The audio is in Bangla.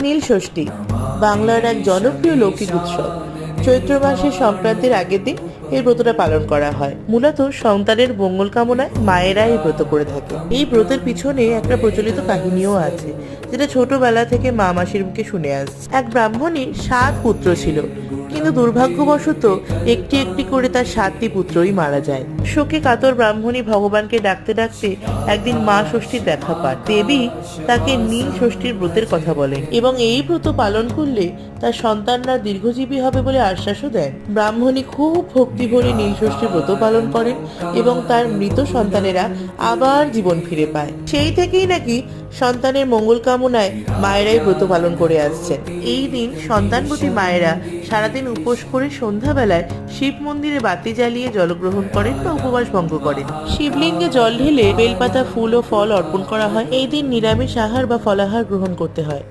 নীল ষষ্ঠী বাংলার এক জনপ্রিয় লৌকিক উৎসব। চৈত্র মাসের সংক্রান্তির আগের দিন এই ব্রতটা পালন করা হয়। মূলত সন্তানের মঙ্গল কামনায় মায়েরা এই ব্রত করে থাকে। এই ব্রতের পিছনে একটা প্রচলিত কাহিনীও আছে, যেটা ছোটবেলা থেকে মা মাসির মুখে শুনে আসছে। এক ব্রাহ্মণীর 7 পুত্র ছিল, কিন্তু দুর্ভাগ্যবশত একটি একটি করে তার 7টি পুত্রই মারা যায়। শোকে কাতর ব্রাহ্মণী ভগবানকে ডাকতে ডাকতে একদিন মা ষষ্ঠীর দেখা পান। দেবী তাকে নীল ষষ্ঠীর ব্রতের কথা বলেন এবং এই ব্রত পালন করলে তার সন্তানরা দীর্ঘজীবী হবে বলে আশ্বাসও দেন। ব্রাহ্মণী খুব ভক্তি ভরে নীল ষষ্ঠীর ব্রত পালন করেন এবং তার মৃত সন্তানেরা আবার জীবন ফিরে পায়। সেই থেকেই নাকি সন্তানের মঙ্গল কামনায় মায়েরাই ব্রত পালন করে আসছেন। এই দিন সন্তানবতী মায়েরা সারাদিন উপোস করে সন্ধ্যাবেলায় শিব মন্দিরে বাতি জ্বালিয়ে জলগ্রহণ করেন বা উপবাস ভঙ্গ করেন। শিবলিঙ্গে জল ঢেলে বেলপাতা, ফুল ও ফল অর্পণ করা হয়। এই দিন নিরামিষ আহার বা ফলাহার গ্রহণ করতে হয়।